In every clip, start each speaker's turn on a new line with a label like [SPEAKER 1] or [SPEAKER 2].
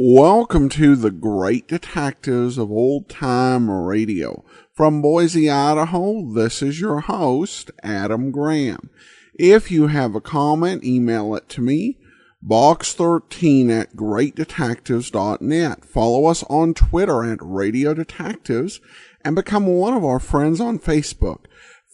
[SPEAKER 1] Welcome to the Great Detectives of Old Time Radio. From Boise, Idaho, this is your host, Adam Graham. If you have a comment, email it to me, box13@greatdetectives.net. Follow us on Twitter at Radio Detectives and become one of our friends on Facebook,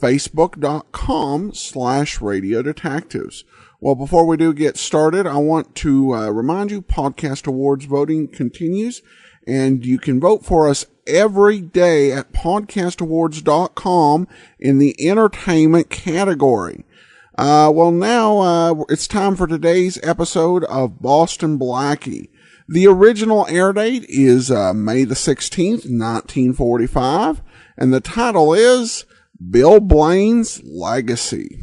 [SPEAKER 1] facebook.com/Radio Detectives. Well, before we do get started, I want to remind you, Podcast Awards voting continues, and you can vote for us every day at podcastawards.com in the entertainment category. Now it's time for today's episode of Boston Blackie. The original air date is May the 16th, 1945, and the title is Bill Blaine's Legacy.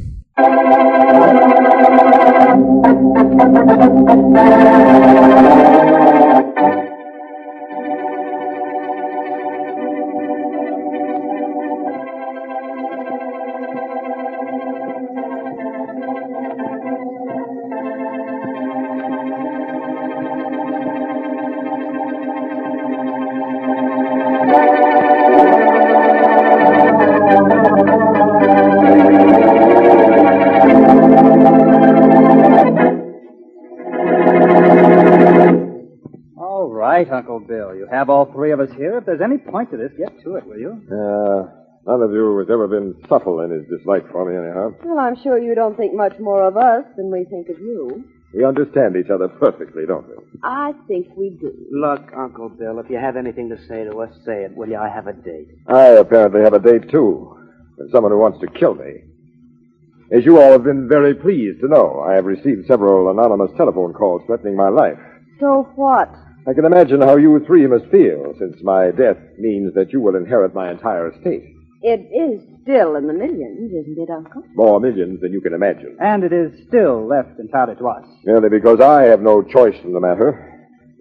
[SPEAKER 2] Uncle Bill, you have all three of us here. If there's any point to this, get to it, will you?
[SPEAKER 3] None of you has ever been subtle in his dislike for me, anyhow.
[SPEAKER 4] Well, I'm sure you don't think much more of us than we think of you.
[SPEAKER 3] We understand each other perfectly, don't we?
[SPEAKER 4] I think we do.
[SPEAKER 2] Look, Uncle Bill, if you have anything to say to us, say it, will you? I have a date.
[SPEAKER 3] I apparently have a date, too. With someone who wants to kill me. As you all have been very pleased to know, I have received several anonymous telephone calls threatening my life.
[SPEAKER 4] So what?
[SPEAKER 3] I can imagine how you three must feel, since my death means that you will inherit my entire estate.
[SPEAKER 4] It is still in the millions, isn't it, Uncle?
[SPEAKER 3] More millions than you can imagine.
[SPEAKER 2] And it is still left entirely to us.
[SPEAKER 3] Merely because I have no choice in the matter.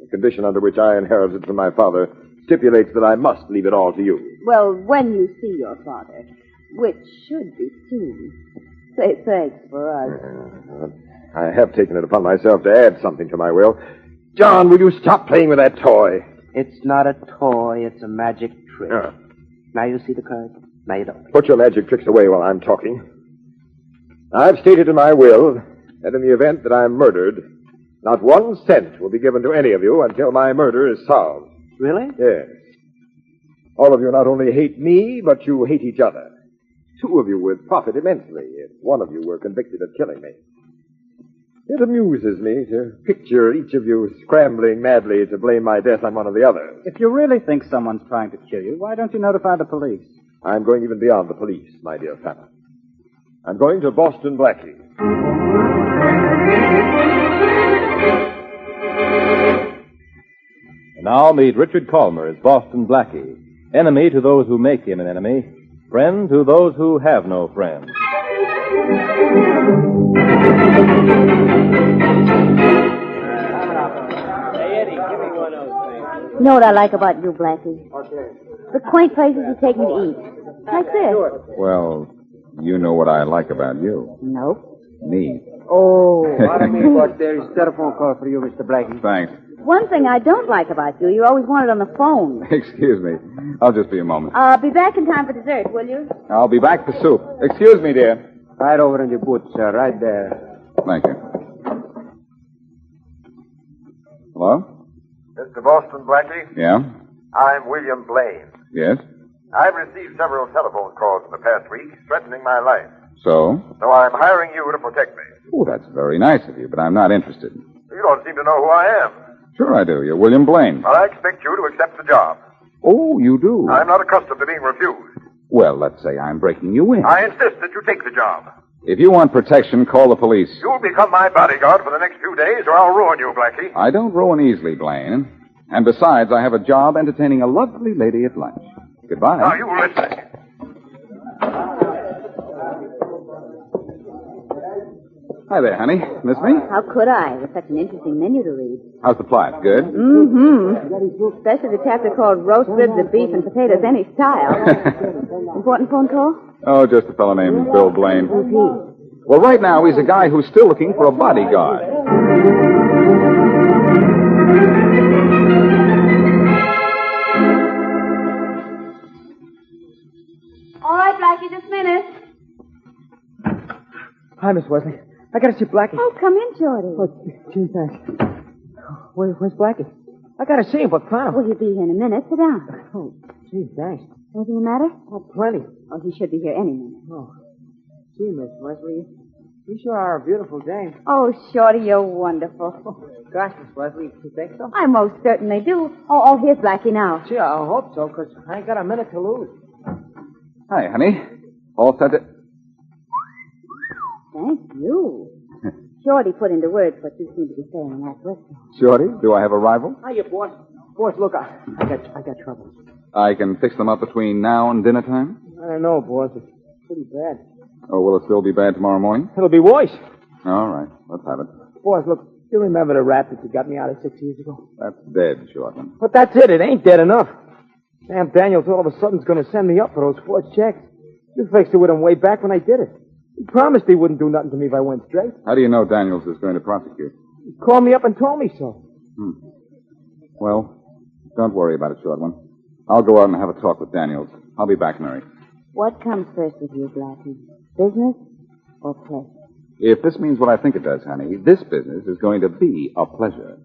[SPEAKER 3] The condition under which I inherited from my father stipulates that I must leave it all to you.
[SPEAKER 4] Well, when you see your father, which should be soon, say thanks for us.
[SPEAKER 3] I have taken it upon myself to add something to my will. John, will you stop playing with that toy?
[SPEAKER 2] It's not a toy, it's a magic trick. Now you see the card, now you don't.
[SPEAKER 3] Put your magic tricks away while I'm talking. I've stated in my will that in the event that I'm murdered, not 1 cent will be given to any of you until my murder is solved.
[SPEAKER 2] Really?
[SPEAKER 3] Yes. All of you not only hate me, but you hate each other. 2 of you would profit immensely if 1 of you were convicted of killing me. It amuses me to picture each of you scrambling madly to blame my death on one of the others.
[SPEAKER 2] If you really think someone's trying to kill you, why don't you notify the police?
[SPEAKER 3] I'm going even beyond the police, my dear fellow. I'm going to Boston Blackie.
[SPEAKER 5] And now meet Richard Calmer as Boston Blackie, enemy to those who make him an enemy, friend to those who have no friends.
[SPEAKER 6] You know what I like about you, Blackie? The quaint places you take me to eat. Like this.
[SPEAKER 7] Well, you know what I like about you.
[SPEAKER 6] Nope.
[SPEAKER 7] Me.
[SPEAKER 6] Oh.
[SPEAKER 2] Pardon me, but there is a telephone call for you, Mr. Blackie.
[SPEAKER 7] Thanks.
[SPEAKER 6] One thing I don't like about you, you always want it on the phone.
[SPEAKER 7] Excuse me. I'll just be a moment.
[SPEAKER 6] Be back in time for dessert, will you?
[SPEAKER 7] I'll be back for soup. Excuse me, dear.
[SPEAKER 2] Right over in your boots, sir, right there.
[SPEAKER 7] Thank you. Hello?
[SPEAKER 3] Mr. Boston Blackie?
[SPEAKER 7] Yeah?
[SPEAKER 3] I'm William Blaine.
[SPEAKER 7] Yes?
[SPEAKER 3] I've received several telephone calls in the past week threatening my life.
[SPEAKER 7] So?
[SPEAKER 3] So I'm hiring you to protect me.
[SPEAKER 7] Oh, that's very nice of you, but I'm not interested.
[SPEAKER 3] You don't seem to know who I am.
[SPEAKER 7] Sure I do. You're William Blaine.
[SPEAKER 3] Well, I expect you to accept the job.
[SPEAKER 7] Oh, you do?
[SPEAKER 3] I'm not accustomed to being refused.
[SPEAKER 7] Well, let's say I'm breaking you in.
[SPEAKER 3] I insist that you take the job.
[SPEAKER 7] If you want protection, call the police.
[SPEAKER 3] You'll become my bodyguard for the next few days, or I'll ruin you, Blackie.
[SPEAKER 7] I don't ruin easily, Blaine. And besides, I have a job entertaining a lovely lady at lunch. Goodbye.
[SPEAKER 3] Now, you listen.
[SPEAKER 7] Hi there, honey. Miss me?
[SPEAKER 6] How could I, with such an interesting menu to read?
[SPEAKER 7] How's the plot? Good?
[SPEAKER 6] Mm-hmm. Especially the chapter called Roast Ribs of Beef and Potatoes Any Style. Important phone call?
[SPEAKER 7] Oh, just a fellow named Bill Blaine.
[SPEAKER 6] Who's he?
[SPEAKER 7] Well, right now, he's a guy who's still looking for a bodyguard.
[SPEAKER 8] Hi, Miss Wesley. I gotta see Blackie.
[SPEAKER 6] Oh, come in, Shorty.
[SPEAKER 8] Oh, gee, thanks. Where's Blackie? I gotta see him, but plenty.
[SPEAKER 6] Well, he'll be here in a minute. Sit down.
[SPEAKER 8] Oh, gee, thanks.
[SPEAKER 6] Anything the matter?
[SPEAKER 8] Oh, plenty.
[SPEAKER 6] Oh, he should be here any minute.
[SPEAKER 8] Oh, gee, Miss Wesley, you sure are a beautiful dame.
[SPEAKER 6] Oh, Shorty, you're wonderful.
[SPEAKER 8] Gosh, Miss Wesley, you think so?
[SPEAKER 6] I most certainly do. Oh, here's Blackie now.
[SPEAKER 8] Gee, I hope so, because I ain't got a minute to lose.
[SPEAKER 7] Hi, honey. All set to...
[SPEAKER 6] Thank you. Shorty put into words what you seem to be saying in that whistle.
[SPEAKER 7] Shorty, do I have a rival?
[SPEAKER 8] Hiya, boss. Boss, look, I got trouble.
[SPEAKER 7] I can fix them up between now and dinner time?
[SPEAKER 8] I don't know, boss. It's pretty bad.
[SPEAKER 7] Oh, will it still be bad tomorrow morning?
[SPEAKER 8] It'll be worse.
[SPEAKER 7] All right, let's have it.
[SPEAKER 8] Boss, look, you remember the rat that you got me out of 6 years ago?
[SPEAKER 7] That's dead, Shortman.
[SPEAKER 8] But that's it. It ain't dead enough. Sam Daniels all of a sudden's going to send me up for those forged checks. You fixed it with him way back when I did it. He promised he wouldn't do nothing to me if I went straight.
[SPEAKER 7] How do you know Daniels is going to prosecute?
[SPEAKER 8] He called me up and told me so.
[SPEAKER 7] Well, don't worry about it, Short One. I'll go out and have a talk with Daniels. I'll be back, Mary.
[SPEAKER 6] What comes first with you, Blackie? Business or pleasure?
[SPEAKER 7] If this means what I think it does, honey, this business is going to be a pleasure.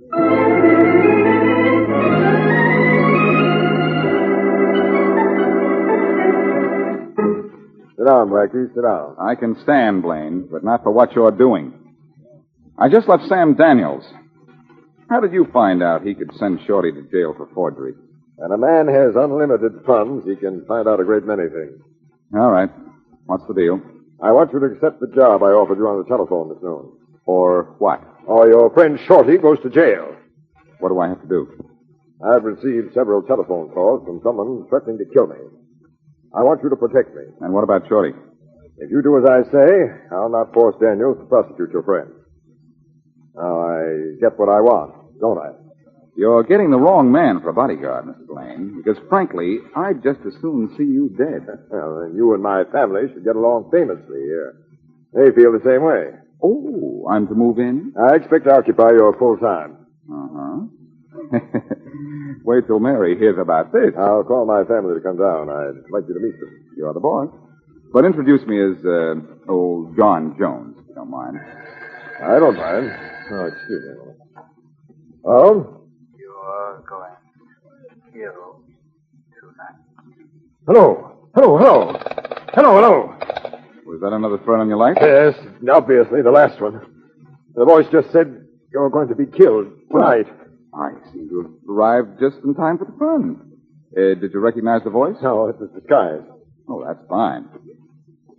[SPEAKER 3] Sit down, Blackie. Sit down.
[SPEAKER 7] I can stand, Blaine, but not for what you're doing. I just left Sam Daniels. How did you find out he could send Shorty to jail for forgery?
[SPEAKER 3] When a man has unlimited funds, he can find out a great many things.
[SPEAKER 7] All right. What's the deal?
[SPEAKER 3] I want you to accept the job I offered you on the telephone this noon.
[SPEAKER 7] Or what?
[SPEAKER 3] Or your friend Shorty goes to jail.
[SPEAKER 7] What do I have to do?
[SPEAKER 3] I've received several telephone calls from someone threatening to kill me. I want you to protect me.
[SPEAKER 7] And what about Shorty?
[SPEAKER 3] If you do as I say, I'll not force Daniels to prosecute your friend. Now, I get what I want, don't I?
[SPEAKER 7] You're getting the wrong man for a bodyguard, Mr. Blaine, because, frankly, I'd just as soon see you dead.
[SPEAKER 3] Well, then you and my family should get along famously here. They feel the same way.
[SPEAKER 7] Oh, I'm to move in?
[SPEAKER 3] I expect to occupy your full time.
[SPEAKER 7] Uh-huh. Wait till Mary hears about this.
[SPEAKER 3] I'll call my family to come down. I'd like you to meet them.
[SPEAKER 7] You're the boss. But introduce me as, old John Jones, if you don't mind.
[SPEAKER 3] I don't mind. Oh, excuse me. Oh?
[SPEAKER 9] You're going to kill tonight.
[SPEAKER 3] Hello. Hello.
[SPEAKER 7] Was that another threat on your life?
[SPEAKER 3] Yes, obviously, the last one. The voice just said you're going to be killed tonight.
[SPEAKER 7] I seem to have arrived just in time for the fun. Did you recognize the voice?
[SPEAKER 3] No, it was disguised.
[SPEAKER 7] Oh, that's fine.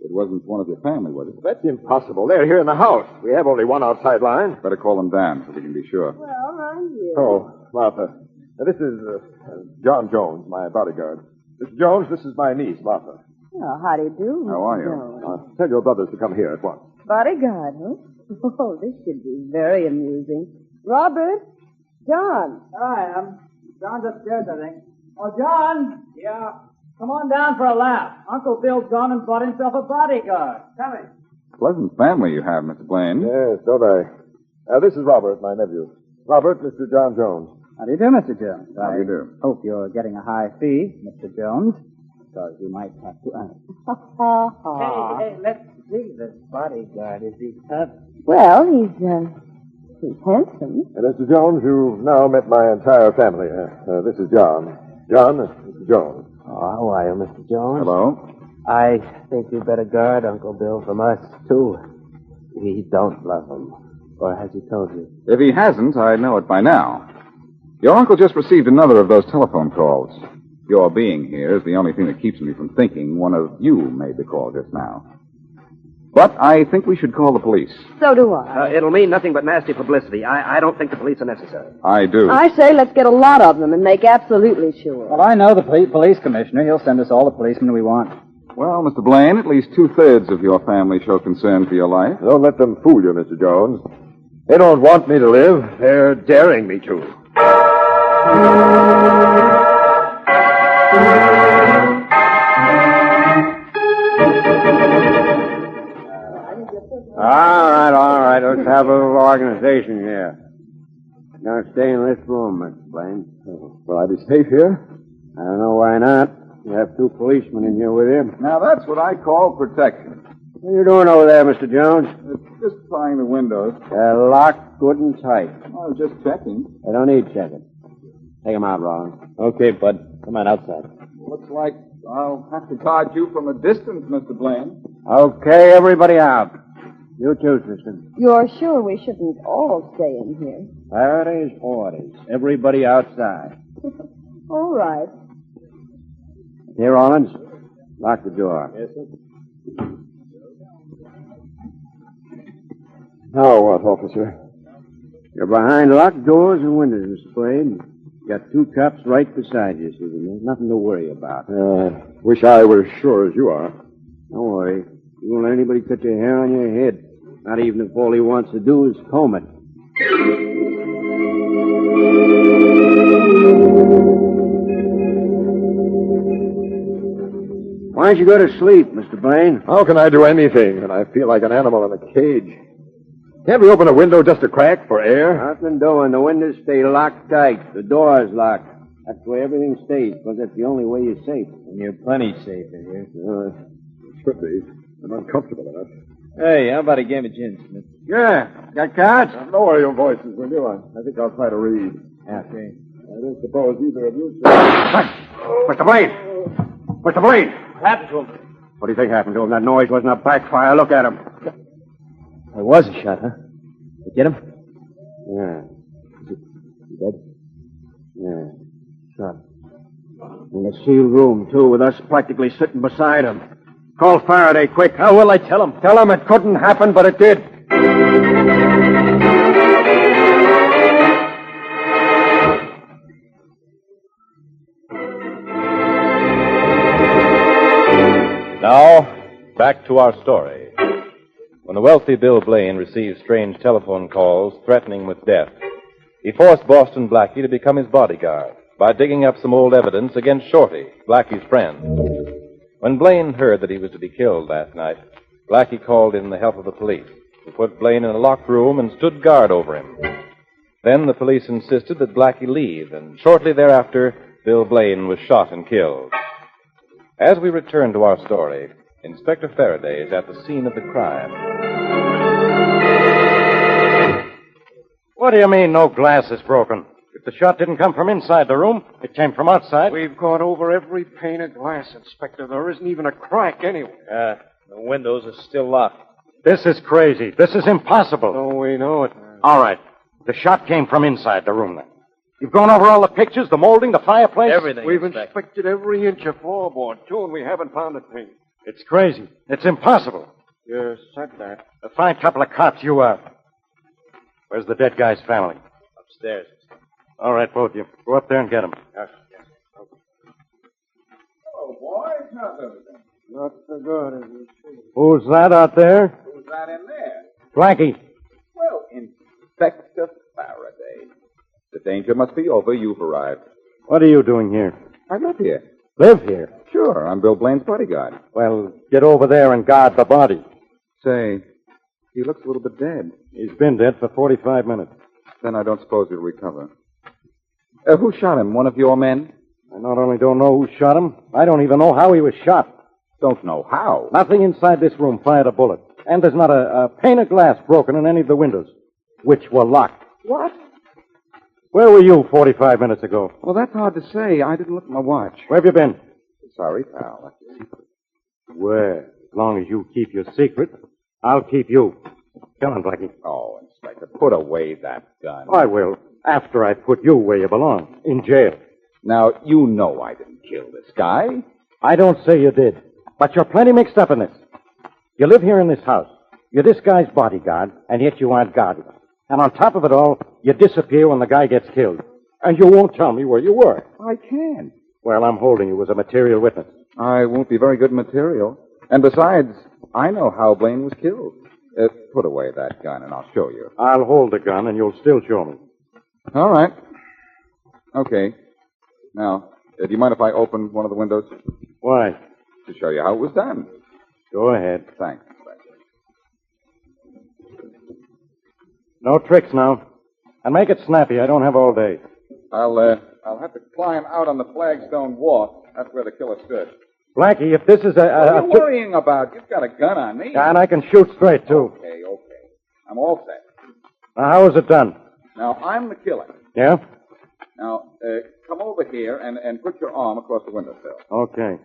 [SPEAKER 7] It wasn't one of your family, was it?
[SPEAKER 3] That's impossible. They're here in the house. We have only one outside line.
[SPEAKER 7] Better call them down so we can be sure.
[SPEAKER 6] Well, I'm here.
[SPEAKER 3] Oh, Martha. This is John Jones, my bodyguard. Mr. Jones, this is my niece, Martha.
[SPEAKER 6] Oh, how do you do?
[SPEAKER 7] How are
[SPEAKER 6] Mr.
[SPEAKER 7] you?
[SPEAKER 6] Jones?
[SPEAKER 3] Tell your brothers to come here at once.
[SPEAKER 6] Bodyguard, huh? Oh, this should be very amusing. Robert? John.
[SPEAKER 10] Hi, John's upstairs, I think. Oh, John! Yeah? Come on down for a laugh. Uncle Bill's gone and bought himself a bodyguard. Come in.
[SPEAKER 7] Pleasant family you have, Mr. Blaine.
[SPEAKER 3] Yes, don't I? This is Robert, my nephew. Robert, Mr. John Jones.
[SPEAKER 10] How do you do, Mr. Jones?
[SPEAKER 7] How do you do?
[SPEAKER 10] Hope you're getting a high fee, Mr. Jones, because you might have to earn it. Hey, let's see this bodyguard. Is he tough?
[SPEAKER 6] Well, he's handsome.
[SPEAKER 3] Mr. Jones, you've now met my entire family. This is John. John, Mr. Jones.
[SPEAKER 2] Oh, how are you, Mr. Jones?
[SPEAKER 7] Hello.
[SPEAKER 2] I think you'd better guard Uncle Bill from us, too. We don't love him. Or has he told you?
[SPEAKER 7] If he hasn't, I know it by now. Your uncle just received another of those telephone calls. Your being here is the only thing that keeps me from thinking one of you made the call just now. But I think we should call the police.
[SPEAKER 6] So do I.
[SPEAKER 2] It'll mean nothing but nasty publicity. I don't think the police are necessary.
[SPEAKER 7] I do.
[SPEAKER 6] I say let's get a lot of them and make absolutely sure.
[SPEAKER 10] Well, I know the police commissioner. He'll send us all the policemen we want.
[SPEAKER 7] Well, Mr. Blaine, at least 2/3 of your family show concern for your life.
[SPEAKER 3] Don't let them fool you, Mr. Jones. They don't want me to live. They're daring me to.
[SPEAKER 11] All right. Let's have a little organization here. Now stay in this room, Mr. Blaine.
[SPEAKER 3] Will I be safe here?
[SPEAKER 11] I don't know why not. You have 2 policemen in here with you.
[SPEAKER 7] Now, that's what I call protection.
[SPEAKER 11] What are you doing over there, Mr. Jones?
[SPEAKER 7] Just prying the windows.
[SPEAKER 11] They're locked good and tight.
[SPEAKER 7] I was just checking.
[SPEAKER 11] They don't need checking. Take 'em out, Rollins.
[SPEAKER 8] Okay, Bud. Come on outside.
[SPEAKER 7] Looks like I'll have to guard you from a distance, Mr. Blaine.
[SPEAKER 11] Okay, everybody out. You too, sister.
[SPEAKER 4] You're sure we shouldn't all stay in here?
[SPEAKER 11] Faraday's orders. Everybody outside.
[SPEAKER 4] All right.
[SPEAKER 11] Here, Rollins. Lock the door.
[SPEAKER 8] Yes, sir.
[SPEAKER 3] Now what, officer?
[SPEAKER 11] You're behind locked doors and windows, Mr. Blaine. Got 2 cops right beside you, Susan. There's nothing to worry about.
[SPEAKER 3] Wish I were as sure as you are.
[SPEAKER 11] Don't worry. You won't let anybody cut your hair on your head. Not even if all he wants to do is comb it. Why don't you go to sleep, Mr. Blaine?
[SPEAKER 3] How can I do anything when I feel like an animal in a cage? Can't we open a window just a crack for air?
[SPEAKER 11] Nothing doing. The windows stay locked tight. The door's locked. That's where everything stays, because that's the only way you're safe.
[SPEAKER 8] And you're plenty safe in here.
[SPEAKER 3] It should be. I'm uncomfortable enough.
[SPEAKER 8] Hey, how about a game of gin, Smith?
[SPEAKER 11] Yeah. Got cards?
[SPEAKER 3] Lower your voices, will you? I think I'll try to read.
[SPEAKER 8] Okay.
[SPEAKER 3] I don't suppose either of you...
[SPEAKER 11] Mr. Blaine! Mr. Blaine!
[SPEAKER 8] What happened to him?
[SPEAKER 11] What do you think happened to him? That noise wasn't a backfire. Look at him.
[SPEAKER 8] There was a shot, huh? You get him?
[SPEAKER 11] Yeah. Is he dead? Yeah. Shot. In a sealed room, too, with us practically sitting beside him. Call Faraday, quick.
[SPEAKER 8] How will I tell him?
[SPEAKER 11] Tell him it couldn't happen, but it did.
[SPEAKER 5] Now, back to our story. When the wealthy Bill Blaine received strange telephone calls threatening with death, he forced Boston Blackie to become his bodyguard by digging up some old evidence against Shorty, Blackie's friend. When Blaine heard that he was to be killed that night, Blackie called in the help of the police, who put Blaine in a locked room and stood guard over him. Then the police insisted that Blackie leave, and shortly thereafter, Bill Blaine was shot and killed. As we return to our story, Inspector Faraday is at the scene of the crime.
[SPEAKER 12] What do you mean no glass is broken? If the shot didn't come from inside the room, it came from outside.
[SPEAKER 11] We've gone over every pane of glass, Inspector. There isn't even a crack anywhere.
[SPEAKER 8] The windows are still locked.
[SPEAKER 12] This is crazy. This is impossible.
[SPEAKER 11] Oh, we know it.
[SPEAKER 12] All right. The shot came from inside the room then. You've gone over all the pictures, the molding, the fireplace?
[SPEAKER 8] Everything.
[SPEAKER 11] We've inspected every inch of floorboard, too, and we haven't found a thing.
[SPEAKER 12] It's crazy. It's impossible.
[SPEAKER 11] You said that.
[SPEAKER 12] A fine couple of cops you are. Where's the dead guy's family?
[SPEAKER 8] Upstairs.
[SPEAKER 12] All right, both of you. Go up there and get him.
[SPEAKER 7] Oh, boys, how's everything?
[SPEAKER 11] Not so good, as you see.
[SPEAKER 12] Who's that out there?
[SPEAKER 7] Who's that in there?
[SPEAKER 12] Blackie.
[SPEAKER 7] Well, Inspector Faraday. The danger must be over. You've arrived.
[SPEAKER 12] What are you doing here?
[SPEAKER 7] I live here.
[SPEAKER 12] Live here?
[SPEAKER 7] Sure, I'm Bill Blaine's bodyguard.
[SPEAKER 12] Well, get over there and guard the body.
[SPEAKER 7] Say, he looks a little bit dead.
[SPEAKER 12] He's been dead for 45 minutes.
[SPEAKER 7] Then I don't suppose he'll recover. Who shot him? One of your men?
[SPEAKER 12] I not only don't know who shot him, I don't even know how he was shot.
[SPEAKER 7] Don't know how.
[SPEAKER 12] Nothing inside this room fired a bullet. And there's not a pane of glass broken in any of the windows, which were locked.
[SPEAKER 7] What?
[SPEAKER 12] Where were you 45 minutes ago?
[SPEAKER 7] Well, that's hard to say. I didn't look at my watch.
[SPEAKER 12] Where have you been?
[SPEAKER 7] Sorry, pal. That's a secret.
[SPEAKER 12] Well, as long as you keep your secret, I'll keep you. Come on, Blackie.
[SPEAKER 7] Oh, Inspector, put away that gun.
[SPEAKER 12] I will, after I put you where you belong, in jail.
[SPEAKER 7] Now, you know I didn't kill this guy.
[SPEAKER 12] I don't say you did, but you're plenty mixed up in this. You live here in this house. You're this guy's bodyguard, and yet you aren't guarded. And on top of it all, you disappear when the guy gets killed. And you won't tell me where you were.
[SPEAKER 7] I can.
[SPEAKER 12] Well, I'm holding you as a material witness.
[SPEAKER 7] I won't be very good material. And besides, I know how Blaine was killed. Put away that gun, and I'll show you.
[SPEAKER 12] I'll hold the gun, and you'll still show me.
[SPEAKER 7] All right. Okay. Now, do you mind if I open one of the windows?
[SPEAKER 12] Why?
[SPEAKER 7] To show you how it was done.
[SPEAKER 12] Go ahead.
[SPEAKER 7] Thanks.
[SPEAKER 12] No tricks now. And make it snappy. I don't have all day.
[SPEAKER 7] I'll have to climb out on the flagstone walk. That's where the killer stood.
[SPEAKER 12] Blackie, if this is
[SPEAKER 7] What are you worrying about? You've got a gun on me.
[SPEAKER 12] And I can shoot straight, too.
[SPEAKER 7] Okay. I'm all set.
[SPEAKER 12] Now, how was it done?
[SPEAKER 7] Now, I'm the killer.
[SPEAKER 12] Yeah?
[SPEAKER 7] Now, come over here and put your arm across the windowsill.
[SPEAKER 12] Okay.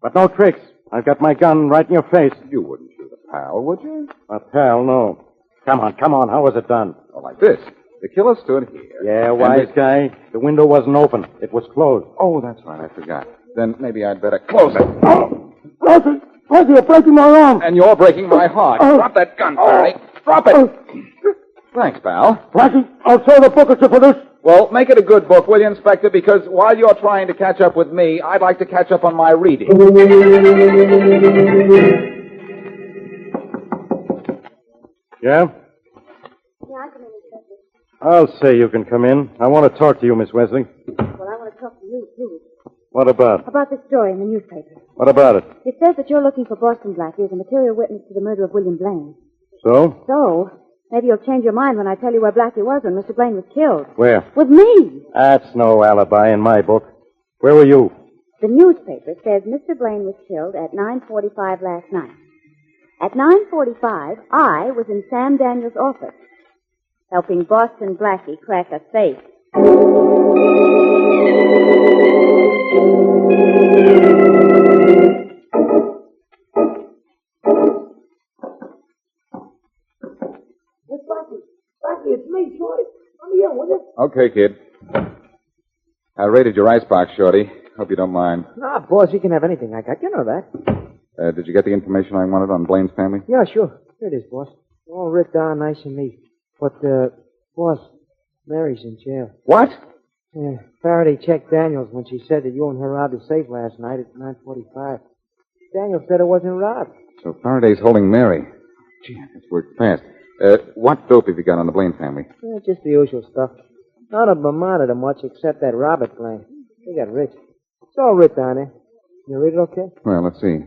[SPEAKER 12] But no tricks. I've got my gun right in your face.
[SPEAKER 7] You wouldn't shoot a pal, would you?
[SPEAKER 12] A pal, no. Come on. How was it done?
[SPEAKER 7] Well, like this. The killer stood here.
[SPEAKER 12] Yeah, wise guy. The window wasn't open. It was closed.
[SPEAKER 7] Oh, that's right. I forgot. Then maybe I'd better close it.
[SPEAKER 11] Oh, Blackie, you're breaking my arm.
[SPEAKER 7] And you're breaking my heart. Drop that gun, Faraday. Drop it. Thanks, pal.
[SPEAKER 11] Blackie, I'll show the booker for this.
[SPEAKER 7] Well, make it a good book, will you, Inspector? Because while you're trying to catch up with me, I'd like to catch up on my reading.
[SPEAKER 12] Yeah? I'll say you can come in. I want to talk to you, Miss Wesley.
[SPEAKER 6] Well, I want to talk to you, too.
[SPEAKER 12] What about?
[SPEAKER 6] About this story in the newspaper.
[SPEAKER 12] What about it?
[SPEAKER 6] It says that you're looking for Boston Blackie as a material witness to the murder of William Blaine.
[SPEAKER 12] So?
[SPEAKER 6] So, maybe you'll change your mind when I tell you where Blackie was when Mr. Blaine was killed.
[SPEAKER 12] Where?
[SPEAKER 6] With me.
[SPEAKER 12] That's no alibi in my book. Where were you?
[SPEAKER 6] The newspaper says Mr. Blaine was killed at 9:45 last night. At 9:45, I was in Sam Daniels' office, helping Boston Blackie crack a safe.
[SPEAKER 8] Blackie, it's me, Shorty. Let me in, will you?
[SPEAKER 7] Okay, kid. I raided your icebox, Shorty. Hope you don't mind.
[SPEAKER 8] Nah, boss, you can have anything I got. You know that.
[SPEAKER 7] Did you get the information I wanted on Blaine's family?
[SPEAKER 8] Yeah, sure. Here it is, boss. All written down nice and neat. But, boss, Mary's in jail.
[SPEAKER 7] What?
[SPEAKER 8] Yeah, Faraday checked Daniels when she said that you and her robbed the safe last night at 9:45. Daniels said it wasn't robbed.
[SPEAKER 7] So Faraday's holding Mary. Gee, it's worked fast. What dope have you got on the Blaine family?
[SPEAKER 8] Yeah, just the usual stuff. None of them amounted to much except that Robert Blaine. He got rich. It's all written down there. You read it okay?
[SPEAKER 7] Well, let's see.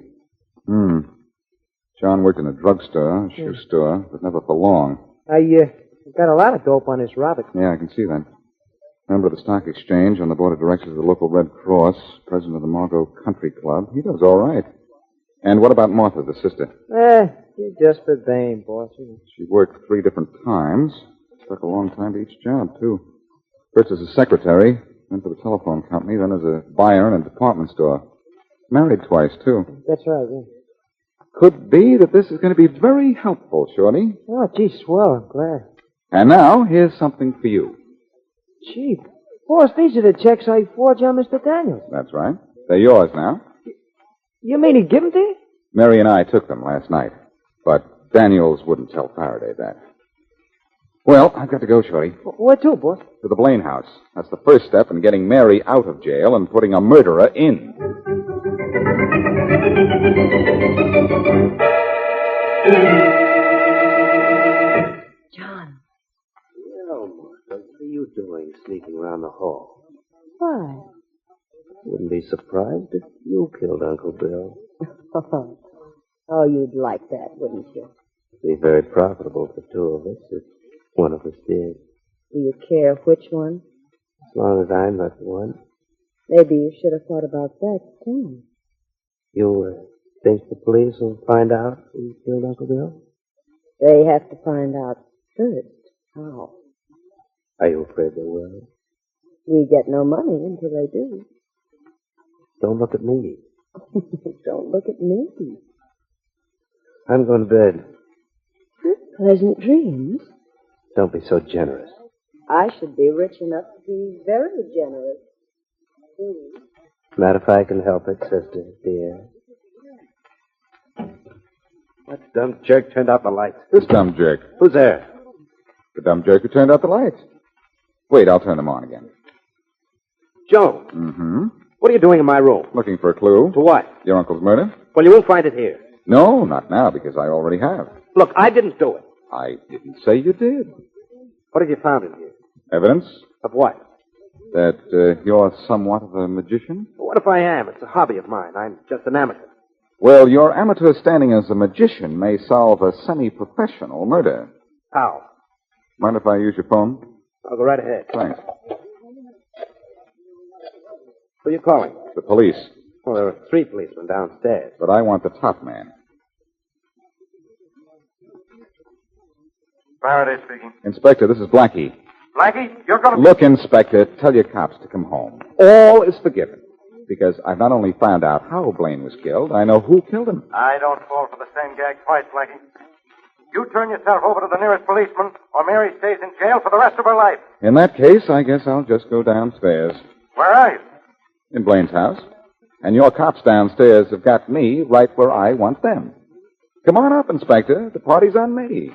[SPEAKER 7] John worked in a drugstore, shoe store, but never for long.
[SPEAKER 8] I got a lot of dope on this Robert.
[SPEAKER 7] Yeah, I can see that. Member of the stock exchange, on the board of directors of the local Red Cross, president of the Margot Country Club. He does all right. And what about Martha, the sister?
[SPEAKER 8] She's just a dame, boss.
[SPEAKER 7] She worked 3 different times. Took a long time to each job, too. First as a secretary, then for the telephone company, then as a buyer in a department store. Married twice, too.
[SPEAKER 8] That's right, yeah.
[SPEAKER 7] Could be that this is going to be very helpful, Shorty.
[SPEAKER 8] Oh, gee, swell. I'm glad.
[SPEAKER 7] And now, here's something for you.
[SPEAKER 8] Gee, boss, these are the checks I forged on Mr. Daniels.
[SPEAKER 7] That's right. They're yours now.
[SPEAKER 8] You mean he gave them to you?
[SPEAKER 7] Mary and I took them last night. But Daniels wouldn't tell Faraday that. Well, I've got to go, Shorty.
[SPEAKER 8] Where to, boss?
[SPEAKER 7] To the Blaine house. That's the first step in getting Mary out of jail and putting a murderer in.
[SPEAKER 6] John.
[SPEAKER 2] Well, what are you doing sneaking around the hall?
[SPEAKER 6] Why?
[SPEAKER 2] Wouldn't be surprised if you killed Uncle Bill.
[SPEAKER 6] Oh, you'd like that, wouldn't you?
[SPEAKER 2] Be very profitable for 2 of us if one of us did.
[SPEAKER 6] Do you care which one?
[SPEAKER 2] As long as I'm not one.
[SPEAKER 6] Maybe you should have thought about that, too.
[SPEAKER 2] You think the police will find out who killed Uncle Bill?
[SPEAKER 6] They have to find out first. How?
[SPEAKER 2] Are you afraid they will?
[SPEAKER 6] We get no money until they do.
[SPEAKER 2] Don't look at me.
[SPEAKER 6] Don't look at me.
[SPEAKER 2] I'm going to bed.
[SPEAKER 6] Pleasant dreams.
[SPEAKER 2] Don't be so generous.
[SPEAKER 6] I should be rich enough to be very generous.
[SPEAKER 2] Not if I can help it, sister, dear.
[SPEAKER 11] That dumb jerk turned out the lights.
[SPEAKER 7] This dumb jerk.
[SPEAKER 11] Who's there?
[SPEAKER 7] The dumb jerk who turned out the lights. Wait, I'll turn them on again.
[SPEAKER 11] Joe.
[SPEAKER 7] Mm-hmm.
[SPEAKER 11] What are you doing in my room?
[SPEAKER 7] Looking for a clue.
[SPEAKER 11] To what?
[SPEAKER 7] Your uncle's murder?
[SPEAKER 11] Well, you won't find it here.
[SPEAKER 7] No, not now, because I already have.
[SPEAKER 11] Look, I didn't do it.
[SPEAKER 7] I didn't say you did.
[SPEAKER 11] What have you found in here?
[SPEAKER 7] Evidence
[SPEAKER 11] Of what?
[SPEAKER 7] that you're somewhat of a magician?
[SPEAKER 11] What if I am? It's a hobby of mine. I'm just an amateur.
[SPEAKER 7] Well, your amateur standing as a magician may solve a semi-professional murder.
[SPEAKER 11] How?
[SPEAKER 7] Mind if I use your phone?
[SPEAKER 11] I'll go right ahead.
[SPEAKER 7] Thanks.
[SPEAKER 11] Who are you calling?
[SPEAKER 7] The police.
[SPEAKER 2] Well, there were 3 policemen downstairs.
[SPEAKER 7] But I want the top man.
[SPEAKER 13] Faraday speaking.
[SPEAKER 7] Inspector, this is Blackie.
[SPEAKER 13] Blackie, you're going to...
[SPEAKER 7] Look, Inspector, tell your cops to come home. All is forgiven. Because I've not only found out how Blaine was killed, I know who killed him.
[SPEAKER 13] I don't fall for the same gag twice, Blackie. You turn yourself over to the nearest policeman, or Mary stays in jail for the rest of her life.
[SPEAKER 7] In that case, I guess I'll just go downstairs.
[SPEAKER 13] Where are you?
[SPEAKER 7] In Blaine's house. And your cops downstairs have got me right where I want them. Come on up, Inspector. The party's on me.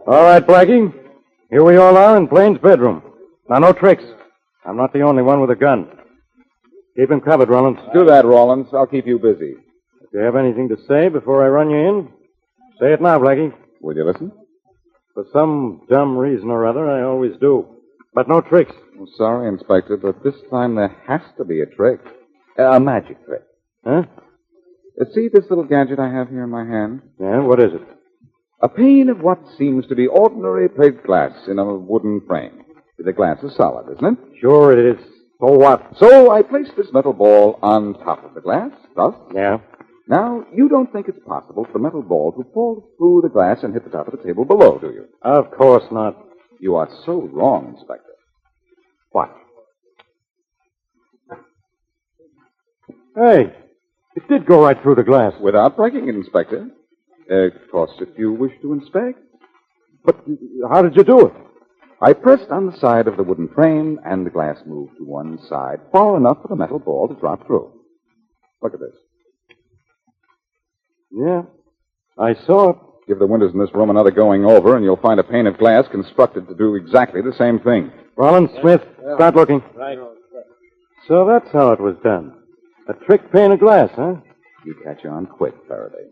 [SPEAKER 12] All right, Blackie. Here we all are in Blaine's bedroom. Now, no tricks. I'm not the only one with a gun. Keep him covered, Rollins.
[SPEAKER 7] Do that, Rollins. I'll keep you busy.
[SPEAKER 12] If you have anything to say before I run you in, say it now, Blackie.
[SPEAKER 7] Will you listen?
[SPEAKER 12] For some dumb reason or other, I always do. But no tricks.
[SPEAKER 7] I'm sorry, Inspector, but this time there has to be a trick. A magic trick.
[SPEAKER 12] Huh?
[SPEAKER 7] See this little gadget I have here in my hand?
[SPEAKER 12] Yeah, what is it?
[SPEAKER 7] A pane of what seems to be ordinary plate glass in a wooden frame. The glass is solid, isn't it?
[SPEAKER 12] Sure it is. So what?
[SPEAKER 7] So I place this metal ball on top of the glass, thus.
[SPEAKER 12] Yeah.
[SPEAKER 7] Now, you don't think it's possible for the metal ball to fall through the glass and hit the top of the table below, do you?
[SPEAKER 12] Of course not.
[SPEAKER 7] You are so wrong, Inspector. What?
[SPEAKER 12] Hey, it did go right through the glass.
[SPEAKER 7] Without breaking it, Inspector. Of course, if you wish to inspect.
[SPEAKER 12] But how did you do it?
[SPEAKER 7] I pressed on the side of the wooden frame, and the glass moved to one side far enough for the metal ball to drop through. Look at this.
[SPEAKER 12] Yeah, I saw it.
[SPEAKER 7] Give the windows in this room another going over, and you'll find a pane of glass constructed to do exactly the same thing.
[SPEAKER 12] Rollins, Smith, start looking.
[SPEAKER 2] Right.
[SPEAKER 12] So that's how it was done. A trick pane of glass, huh?
[SPEAKER 7] You catch on quick, Faraday.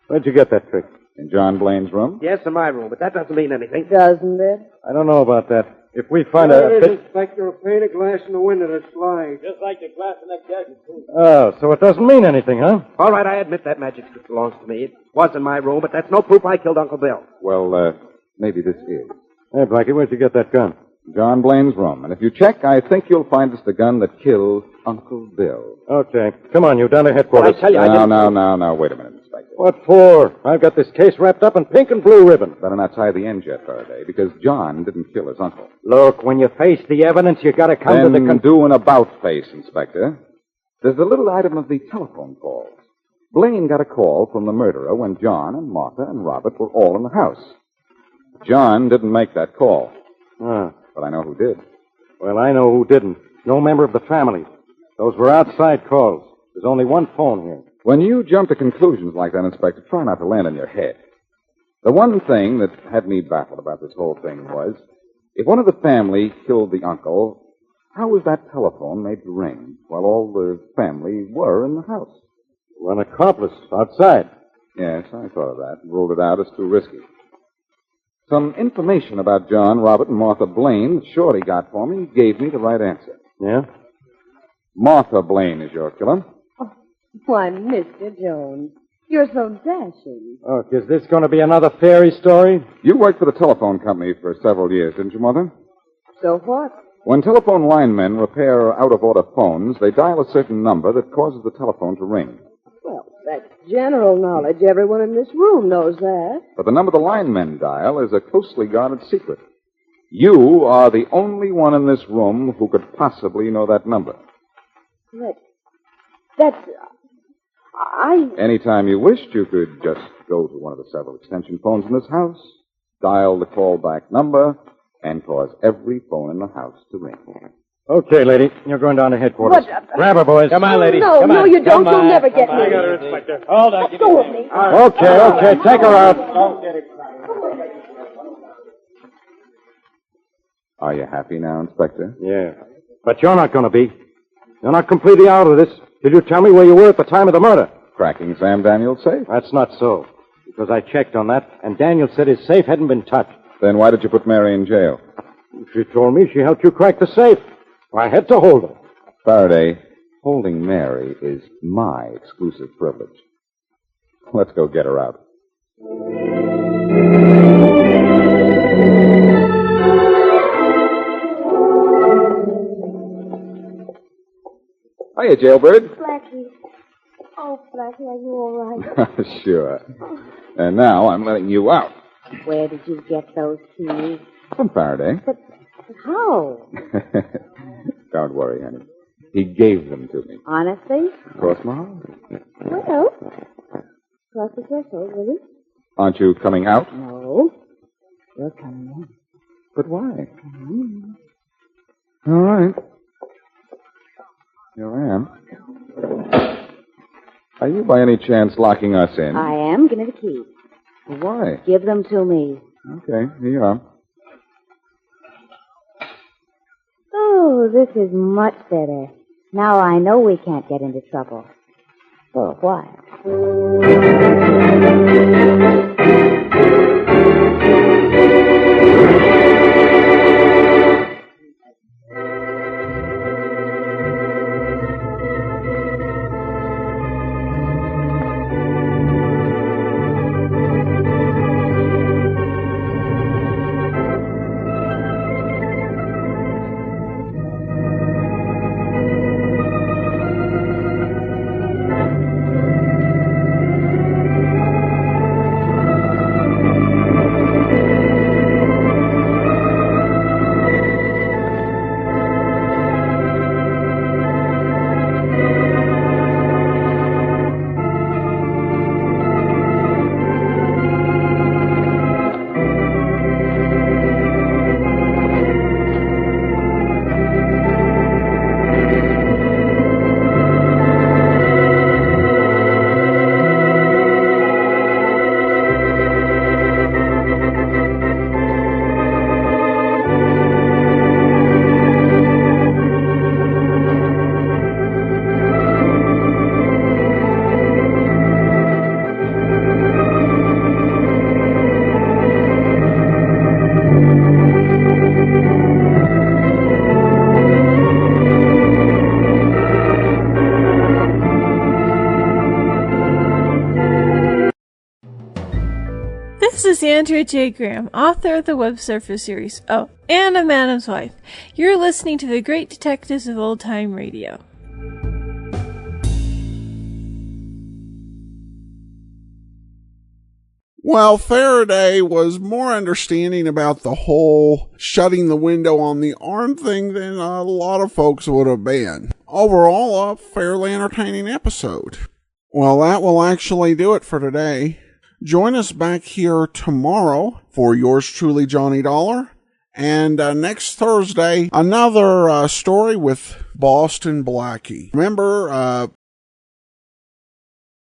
[SPEAKER 12] Where'd you get that trick?
[SPEAKER 7] In John Blaine's room?
[SPEAKER 2] Yes, in my room, but that doesn't mean anything.
[SPEAKER 4] Doesn't it?
[SPEAKER 12] I don't know about that. If we find
[SPEAKER 8] There
[SPEAKER 12] a...
[SPEAKER 8] it is, Inspector, a pane of glass in the window that slides.
[SPEAKER 10] Just like the glass in that gadget, too.
[SPEAKER 12] Oh, so it doesn't mean anything, huh?
[SPEAKER 2] All right, I admit that magic stick belongs to me. It was in my room, but that's no proof I killed Uncle Bill.
[SPEAKER 7] Well, maybe this is.
[SPEAKER 12] Hey, Blackie, where'd you get that gun?
[SPEAKER 7] John Blaine's room. And if you check, I think you'll find it's the gun that killed Uncle Bill.
[SPEAKER 12] Okay. Come on, you down to headquarters.
[SPEAKER 2] Well, I tell you, I didn't...
[SPEAKER 7] Now, wait a minute, Inspector.
[SPEAKER 12] What for? I've got this case wrapped up in pink and blue ribbon.
[SPEAKER 7] Better not tie the end yet, Faraday, because John didn't kill his uncle.
[SPEAKER 12] Look, when you face the evidence, you gotta come to the...
[SPEAKER 7] do an about-face, Inspector. There's the little item of the telephone calls. Blaine got a call from the murderer when John and Martha and Robert were all in the house. John didn't make that call. But I know who did.
[SPEAKER 12] Well, I know who didn't. No member of the family. Those were outside calls. There's only one phone here.
[SPEAKER 7] When you jump to conclusions like that, Inspector, try not to land on your head. The one thing that had me baffled about this whole thing was, if one of the family killed the uncle, how was that telephone made to ring while all the family were in the house?
[SPEAKER 12] Well, an accomplice outside.
[SPEAKER 7] Yes, I thought of that. Ruled it out as too risky. Some information about John, Robert, and Martha Blaine that Shorty got for me gave me the right answer.
[SPEAKER 12] Yeah?
[SPEAKER 7] Martha Blaine is your killer.
[SPEAKER 4] Why, Mr. Jones, you're so dashing.
[SPEAKER 12] Oh, is this going to be another fairy story?
[SPEAKER 7] You worked for the telephone company for several years, didn't you, Mother?
[SPEAKER 4] So what?
[SPEAKER 7] When telephone linemen repair out-of-order phones, they dial a certain number that causes the telephone to ring.
[SPEAKER 4] Well, that's general knowledge. Everyone in this room knows that.
[SPEAKER 7] But the number the linemen dial is a closely guarded secret. You are the only one in this room who could possibly know that number. Anytime you wished, you could just go to one of the several extension phones in this house, dial the callback number, and cause every phone in the house to ring.
[SPEAKER 12] Okay, lady. You're going down to headquarters. Grab her, boys.
[SPEAKER 10] Come on, lady.
[SPEAKER 4] No,
[SPEAKER 10] Come
[SPEAKER 4] no,
[SPEAKER 10] on.
[SPEAKER 4] you don't.
[SPEAKER 10] Come
[SPEAKER 4] You'll
[SPEAKER 10] on.
[SPEAKER 4] never get
[SPEAKER 10] Come
[SPEAKER 4] me.
[SPEAKER 10] on. I got her, Inspector. Hold on.
[SPEAKER 4] Go with me.
[SPEAKER 12] Okay. Take her out.
[SPEAKER 10] Don't get it.
[SPEAKER 7] Are you happy now, Inspector?
[SPEAKER 12] Yeah. But you're not going to be. You're not completely out of this. Did you tell me where you were at the time of the murder?
[SPEAKER 7] Cracking Sam Daniels' safe?
[SPEAKER 12] That's not so. Because I checked on that, and Daniel said his safe hadn't been touched.
[SPEAKER 7] Then why did you put Mary in jail?
[SPEAKER 12] She told me she helped you crack the safe. I had to hold her.
[SPEAKER 7] Faraday, holding Mary is my exclusive privilege. Let's go get her out. Hiya, jailbird.
[SPEAKER 6] Blackie. Oh, Blackie, are you all right?
[SPEAKER 7] Sure. And now I'm letting you out.
[SPEAKER 6] Where did you get those keys?
[SPEAKER 7] From Faraday.
[SPEAKER 6] But how?
[SPEAKER 7] Don't worry, honey. He gave them to me.
[SPEAKER 6] Honestly?
[SPEAKER 7] Cross my heart.
[SPEAKER 6] Well, cross the threshold, will you?
[SPEAKER 7] Aren't you coming out?
[SPEAKER 6] No. You're coming in.
[SPEAKER 7] But why?
[SPEAKER 6] Mm-hmm.
[SPEAKER 7] All right. Here I am. Are you by any chance locking us in?
[SPEAKER 6] I am. Give me the keys.
[SPEAKER 7] Why?
[SPEAKER 6] Give them to me.
[SPEAKER 7] Okay, here you are.
[SPEAKER 6] Oh, this is much better. Now I know we can't get into trouble. For a while.
[SPEAKER 14] This is Andrea J. Graham, author of the Web Surfer series. Oh, and a Madam's Wife. You're listening to the Great Detectives of Old Time Radio.
[SPEAKER 1] Well, Faraday was more understanding about the whole shutting the window on the arm thing than a lot of folks would have been. Overall, a fairly entertaining episode. Well, that will actually do it for today. Join us back here tomorrow for yours truly, Johnny Dollar. And next Thursday, another story with Boston Blackie. Remember,